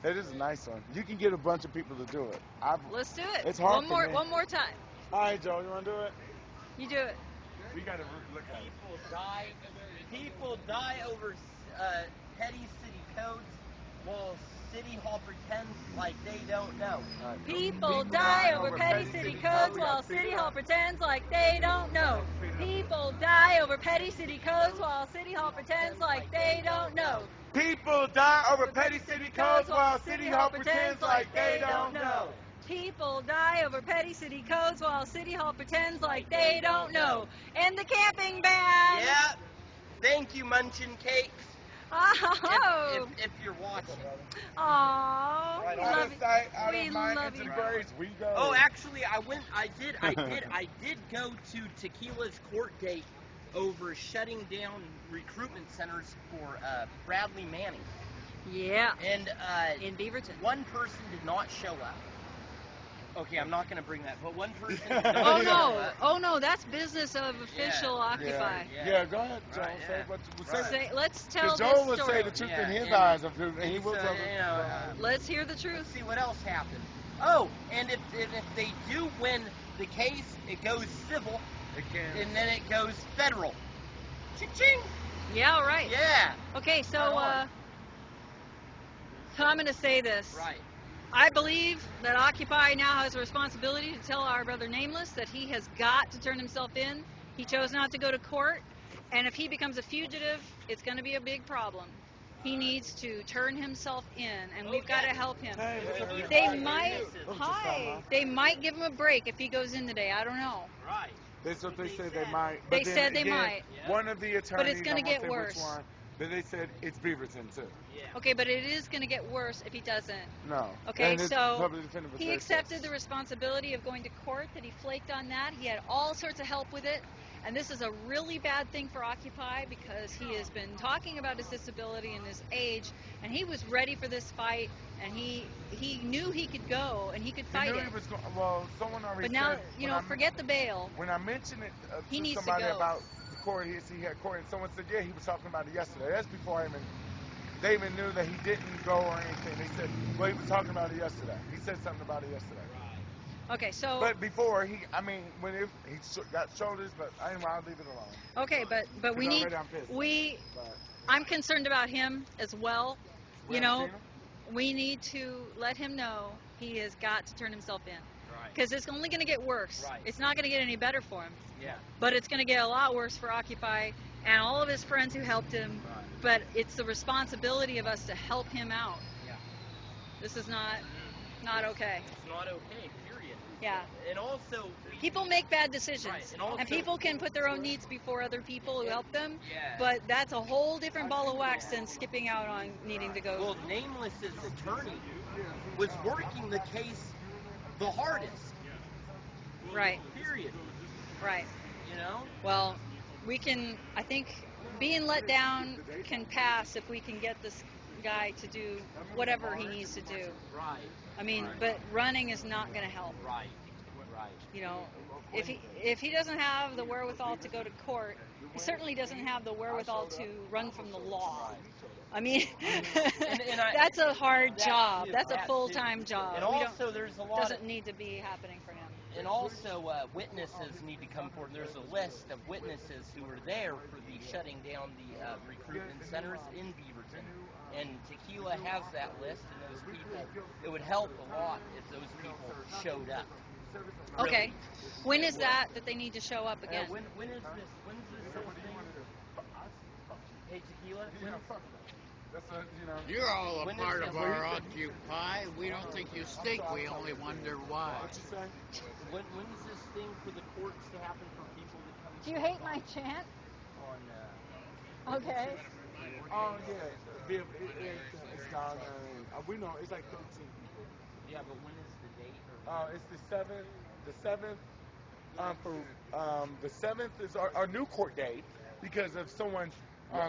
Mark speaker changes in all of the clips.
Speaker 1: It is a nice one. You can get a bunch of people to do it.
Speaker 2: Let's do it.
Speaker 1: It's hard for me.
Speaker 2: One more time.
Speaker 1: All right, Joe, you want to do it?
Speaker 2: You do it.
Speaker 1: We got to look at it.
Speaker 3: People die over petty city codes while City Hall pretends like they don't know.
Speaker 1: Right.
Speaker 2: People die over petty city codes while City Hall pretends like they don't know. People die over petty city codes while City Hall pretends like they don't know.
Speaker 1: People die over petty city codes while City Hall pretends like they don't know.
Speaker 2: People die over petty city codes while City Hall pretends like they don't know. And the camping ban.
Speaker 3: Yeah. Thank you, Munchin Cakes.
Speaker 2: Oh.
Speaker 3: If you're watching.
Speaker 2: Aww.
Speaker 1: Right,
Speaker 2: We
Speaker 1: out
Speaker 2: love
Speaker 1: of
Speaker 2: you.
Speaker 1: sight, out
Speaker 2: We
Speaker 1: of mind,
Speaker 2: love
Speaker 1: into
Speaker 2: you.
Speaker 1: the graves, we go.
Speaker 3: Oh, actually, I did go to Tequila's court date over shutting down recruitment centers for Bradley Manning.
Speaker 2: Yeah.
Speaker 3: And
Speaker 2: In Beaverton.
Speaker 3: one person did not show up. Okay, I'm not going to bring that, but one person did not
Speaker 2: Oh
Speaker 3: show
Speaker 2: no!
Speaker 3: up.
Speaker 2: Oh no! That's business of official Occupy.
Speaker 1: Yeah, go ahead, Joel.
Speaker 3: Right,
Speaker 1: Say
Speaker 3: yeah.
Speaker 1: what you
Speaker 3: Right.
Speaker 2: Say, let's tell
Speaker 1: Because
Speaker 2: this
Speaker 1: Joel would
Speaker 2: story.
Speaker 1: say the truth in his
Speaker 3: and-
Speaker 1: eyes, and he will
Speaker 3: So,
Speaker 1: tell
Speaker 3: you know,
Speaker 2: Let's hear the
Speaker 3: let's
Speaker 2: truth.
Speaker 3: see what else happened. Oh, and if they do win the case, it goes civil, and then it goes federal. Ching-ching!
Speaker 2: Yeah, right.
Speaker 3: Yeah.
Speaker 2: Okay, so
Speaker 3: Right on.
Speaker 2: I'm going to say this.
Speaker 3: Right.
Speaker 2: I believe that Occupy now has a responsibility to tell our brother Nameless that he has got to turn himself in. He chose not to go to court, and if he becomes a fugitive, it's going to be a big problem. He needs to turn himself in, and we've got to help him. They might, they might give him a break if he goes in today. I don't know.
Speaker 3: Right.
Speaker 1: That's what they said they might.
Speaker 2: They
Speaker 1: But then
Speaker 2: said they
Speaker 1: again,
Speaker 2: might.
Speaker 1: One of the attorneys,
Speaker 2: But it's gonna
Speaker 1: I won't
Speaker 2: get
Speaker 1: say
Speaker 2: worse.
Speaker 1: Which one, but they said it's Beaverton too.
Speaker 3: Yeah.
Speaker 2: Okay, but it is going to get worse if he doesn't.
Speaker 1: No.
Speaker 2: Okay,
Speaker 1: And it's
Speaker 2: so
Speaker 1: public defender, but
Speaker 2: he
Speaker 1: they said-
Speaker 2: accepted the responsibility of going to court, that he flaked on that. He had all sorts of help with it. And this is a really bad thing for Occupy because he has been talking about his disability and his age, and he was ready for this fight, and he knew he could go and he could
Speaker 1: He
Speaker 2: fight
Speaker 1: knew
Speaker 2: it.
Speaker 1: he was going. Well, someone already
Speaker 2: But now,
Speaker 1: said.
Speaker 2: you
Speaker 1: when
Speaker 2: know,
Speaker 1: I
Speaker 2: forget the bail.
Speaker 1: When I mentioned it
Speaker 2: He
Speaker 1: to
Speaker 2: needs to
Speaker 1: somebody
Speaker 2: go.
Speaker 1: about the court, he had court, and someone said, yeah, he was talking about it yesterday. That's before they even knew that he didn't go or anything. They said, well, he was talking about it yesterday. He said something about it yesterday.
Speaker 2: Okay, so
Speaker 1: But before he got shoulders, but I'll leave it alone.
Speaker 2: okay, but we
Speaker 1: 'Cause
Speaker 2: need
Speaker 1: already I'm pissed. But
Speaker 2: I'm concerned about him as well.
Speaker 1: we
Speaker 2: You
Speaker 1: haven't
Speaker 2: know,
Speaker 1: seen him?
Speaker 2: we need to let him know he has got to turn himself in.
Speaker 3: Right.
Speaker 2: Because it's only going to get worse.
Speaker 3: Right.
Speaker 2: It's not going to get any better for him.
Speaker 3: Yeah.
Speaker 2: But it's going to get a lot worse for Occupy and all of his friends who helped him.
Speaker 3: Right.
Speaker 2: But it's the responsibility of us to help him out.
Speaker 3: Yeah.
Speaker 2: This is not okay.
Speaker 3: It's not okay. Period.
Speaker 2: Yeah.
Speaker 3: And also,
Speaker 2: People make bad decisions.
Speaker 3: Right, and also-
Speaker 2: people can put their own needs before other people who help them.
Speaker 3: Yeah.
Speaker 2: But that's a whole different ball of wax than skipping out on needing to go.
Speaker 3: Well, Nameless's attorney was working the case the hardest.
Speaker 2: Right,
Speaker 3: Period.
Speaker 2: right.
Speaker 3: You know.
Speaker 2: Well, I think being let down can pass if we can get this guy to do whatever he needs to do.
Speaker 3: Right.
Speaker 2: I mean, but running is not going to help.
Speaker 3: Right. Right.
Speaker 2: You know, if he doesn't have the wherewithal to go to court, he certainly doesn't have the wherewithal to run from the law. I mean, that's a hard job. That's a full-time job.
Speaker 3: And also, there's a lot
Speaker 2: doesn't
Speaker 3: of,
Speaker 2: need to be happening for him.
Speaker 3: and also witnesses need to come forward. There's a list of witnesses who were there for the shutting down the recruitment centers in Beaverton. And Tequila has that list, and those people, it would help a lot if those people showed up. Really.
Speaker 2: Okay. When is that they need to show up again?
Speaker 3: When is this? When's this whole thing? Hey, Tequila.
Speaker 4: You're all a
Speaker 3: When
Speaker 4: part
Speaker 3: is
Speaker 4: of
Speaker 3: that?
Speaker 4: our Occupy. We don't think you stink. We only wonder why.
Speaker 3: When's this thing for the courts to happen for people to come?
Speaker 2: Do you hate my chant?
Speaker 3: On
Speaker 2: Okay.
Speaker 1: Oh yeah, it's down. We know it's like 13 people.
Speaker 3: yeah, but when is the date? Or
Speaker 1: It's the 7th. The 7th. The 7th is our new court date because of someone,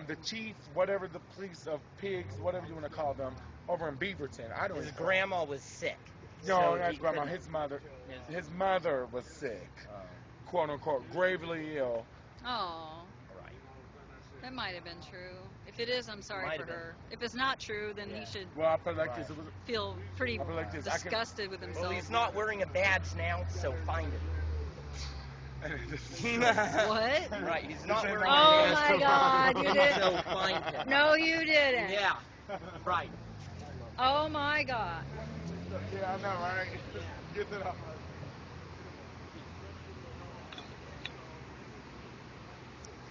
Speaker 1: the chief, whatever the police of pigs, whatever you want to call them, over in Beaverton. I don't.
Speaker 3: his
Speaker 1: even-
Speaker 3: grandma was sick.
Speaker 1: No,
Speaker 3: so
Speaker 1: not
Speaker 3: he
Speaker 1: grandma.
Speaker 3: couldn't-
Speaker 1: His mother. His mother was sick, quote unquote, gravely ill.
Speaker 2: Oh,
Speaker 3: Right.
Speaker 2: that might have been true. If it is, I'm sorry
Speaker 3: Might
Speaker 2: for
Speaker 3: have been.
Speaker 2: her. If it's not true, then
Speaker 3: Yeah.
Speaker 2: he should
Speaker 1: Well, I put it like this. It was,
Speaker 2: feel pretty
Speaker 1: I put it like this. I can-
Speaker 2: disgusted with himself.
Speaker 3: Well, he's not wearing a badge now, so find it.
Speaker 2: What?
Speaker 3: Right, he's not wearing a
Speaker 2: Oh
Speaker 3: badge.
Speaker 2: my God, you didn't.
Speaker 3: So find him.
Speaker 2: No, you didn't.
Speaker 3: Yeah. Right.
Speaker 2: Oh my God.
Speaker 1: Yeah, I know, right? Get it up.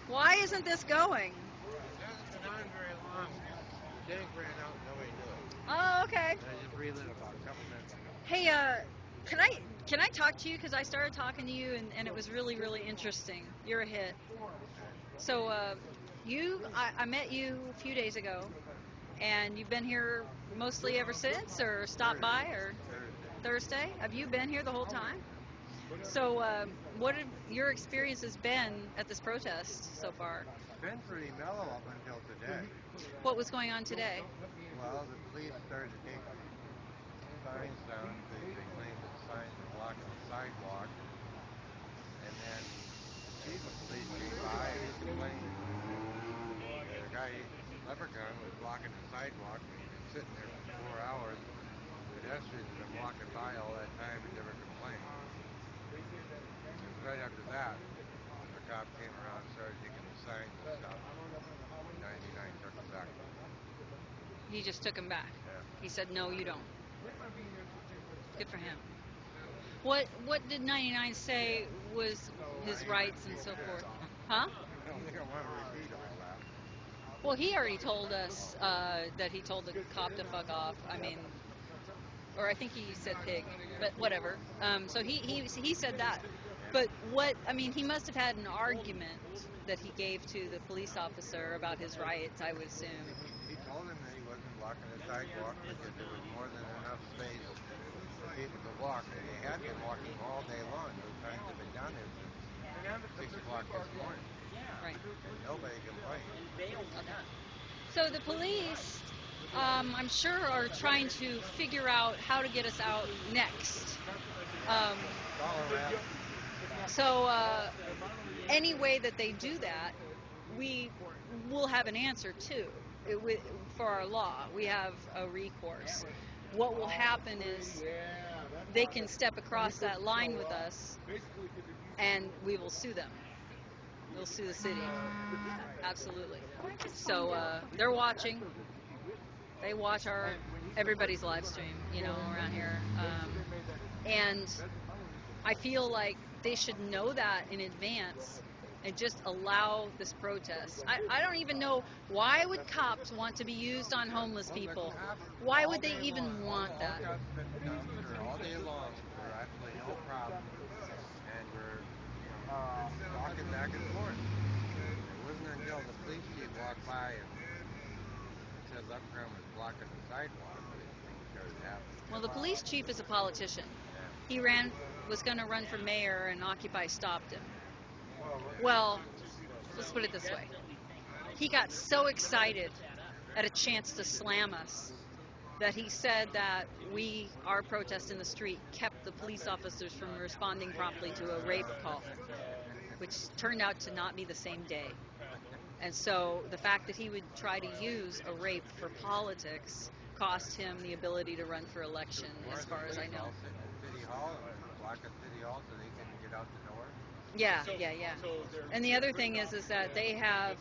Speaker 2: Why isn't this going?
Speaker 4: It hasn't been on very long. The tank ran out and nobody knew it.
Speaker 2: Oh, okay.
Speaker 4: And I just relit about a couple minutes ago.
Speaker 2: Hey, can I talk to you? Because I started talking to you and it was really, really interesting. You're a hit. So, I met you a few days ago, and you've been here mostly ever since, or stopped by, or Thursday? Have you been here the whole time? So, what have your experiences been at this protest so far?
Speaker 4: It's been pretty mellow up until today.
Speaker 2: What was going on today?
Speaker 4: Well, the police started to take signs down. They claimed that signs were blocking the sidewalk. And then the chief of police came by and complained. The guy, Leprechaun, was blocking the sidewalk. He'd been sitting there for 4 hours. Pedestrians had been walking by all that time and never complained. And right after that, the cop came around and started taking the signs and stuff. And 99 took them back.
Speaker 2: He just took him back.
Speaker 4: Yeah.
Speaker 2: He said, "No, you don't." Good for him. What did 99 say was his rights and so forth? Huh?
Speaker 4: I don't think I want to repeat all that.
Speaker 2: Well, he already told us that he told the cop to fuck off. I mean, or I think he said pig, but whatever. So he said that. But he must have had an argument that he gave to the police officer about his rights, I would assume.
Speaker 4: He told him that he wasn't blocking the sidewalk because there was more than enough space for people to walk. And they had been walking all day long. Those signs have been down there since 6 o'clock this morning.
Speaker 2: Right.
Speaker 4: And nobody complained.
Speaker 2: So the police, I'm sure, are trying to figure out how to get us out next.
Speaker 4: Dollar wrap.
Speaker 2: So any way that they do that, we will have an answer too. For our law, we have a recourse. What will happen is they can step across that line with us, and we will sue them. We'll sue the city. Absolutely. So they're watching. They watch everybody's live stream, around here. And I feel like they should know that in advance and just allow this protest. I don't even know, why would cops want to be used on homeless people? Why would they even want that?
Speaker 4: Cops have been down here all day long for absolutely no problem. And we're walking back and forth. It wasn't until the police chief walked by and said Leprechaun was blocking the sidewalk that things started happening.
Speaker 2: Well, the police chief is a politician.
Speaker 4: Yeah.
Speaker 2: He was going to run for mayor, and Occupy stopped him. Well, let's put it this way. He got so excited at a chance to slam us that he said that our protest in the street kept the police officers from responding promptly to a rape call, which turned out to not be the same day. And so the fact that he would try to use a rape for politics cost him the ability to run for election, as far as I know.
Speaker 4: All sitting in City Hall and blocking City Hall so they couldn't get out the door.
Speaker 2: Yeah. And the other thing is that they have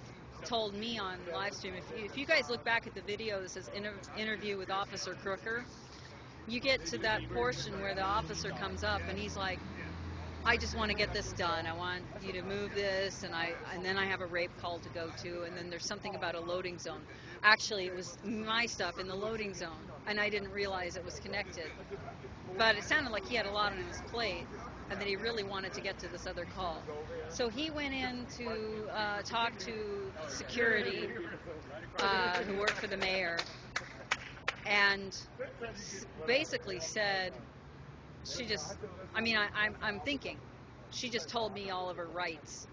Speaker 2: told me on live stream, if you guys look back at the video that says interview with Officer Crooker, you get to that portion where the officer comes up and he's like, I just want to get this done. I want you to move this, and then I have a rape call to go to, and then there's something about a loading zone. Actually, it was my stuff in the loading zone, and I didn't realize it was connected. But it sounded like he had a lot on his plate, and that he really wanted to get to this other call. So he went in to talk to security who worked for the mayor, and basically said, I'm thinking, she just told me all of her rights.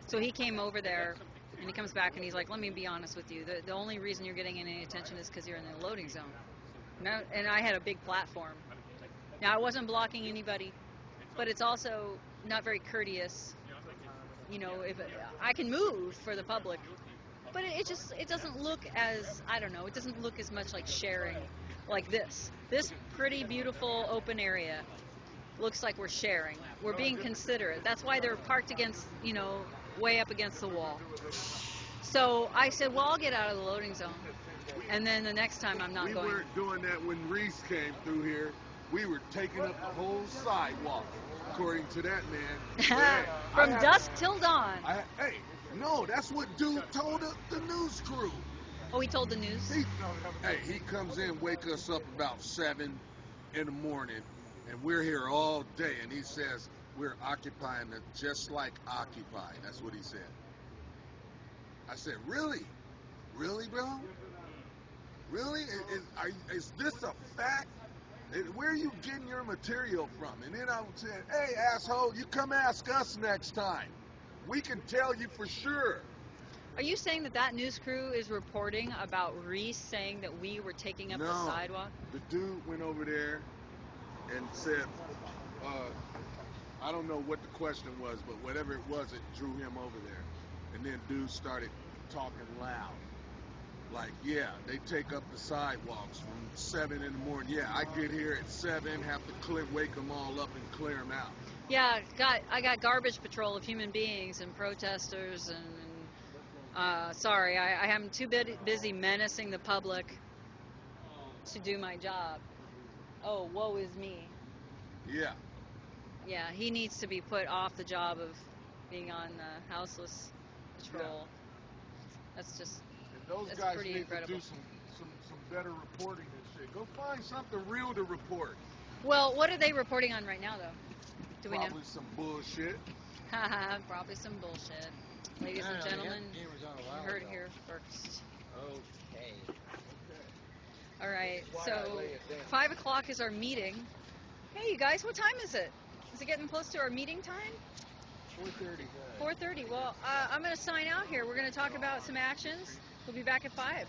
Speaker 2: So he came over there, and he comes back, and he's like, let me be honest with you. The only reason you're getting any attention is because you're in the loading zone. No, and I had a big platform. Now, I wasn't blocking anybody, but it's also not very courteous. If I can move for the public, But it doesn't look as, I don't know, it doesn't look as much like sharing like this. This pretty beautiful open area looks like we're sharing. We're being considerate. That's why they're parked against, way up against the wall. So I said, well, I'll get out of the loading zone. And then the next time I'm not
Speaker 5: We
Speaker 2: going.
Speaker 5: weren't doing that when Reese came through here. We were taking up the whole sidewalk, according to that man. But, hey,
Speaker 2: From dusk till dawn.
Speaker 5: Hey, no, that's what dude told the news crew.
Speaker 2: Oh, he told the news?
Speaker 5: He comes in, wake us up about 7 in the morning, and we're here all day, and he says we're occupying it just like Occupy. That's what he said. I said, really? Really, bro? Really? Is this a fact? Where are you getting your material from? And then I said, hey, asshole, you come ask us next time. We can tell you for sure.
Speaker 2: Are you saying that news crew is reporting about Reese saying that we were taking up the sidewalk?
Speaker 5: The dude went over there and said, I don't know what the question was, but whatever it was, it drew him over there. And then dude started talking loud. Like, yeah, they take up the sidewalks from 7 in the morning. Yeah, I get here at 7, have to wake them all up and clear them out.
Speaker 2: Yeah, I got garbage patrol of human beings and protesters and sorry, I am too busy menacing the public to do my job. Oh, woe is me.
Speaker 5: Yeah.
Speaker 2: Yeah, he needs to be put off the job of being on houseless patrol. Yeah. That's just...
Speaker 5: Those
Speaker 2: That's
Speaker 5: guys
Speaker 2: pretty
Speaker 5: need
Speaker 2: incredible.
Speaker 5: to do some better reporting and shit. Go find something real to report.
Speaker 2: Well, what are they reporting on right now, though? Do we know?
Speaker 5: Probably some bullshit.
Speaker 2: Probably some bullshit. Ladies and gentlemen, you heard it here first.
Speaker 3: Okay.
Speaker 2: All right, so 5 o'clock is our meeting. Hey, you guys, what time is it? Is it getting close to our meeting time?
Speaker 4: 4:30.
Speaker 2: 4:30. Well, I'm going to sign out here. We're going to talk about some actions. We'll be back at 5.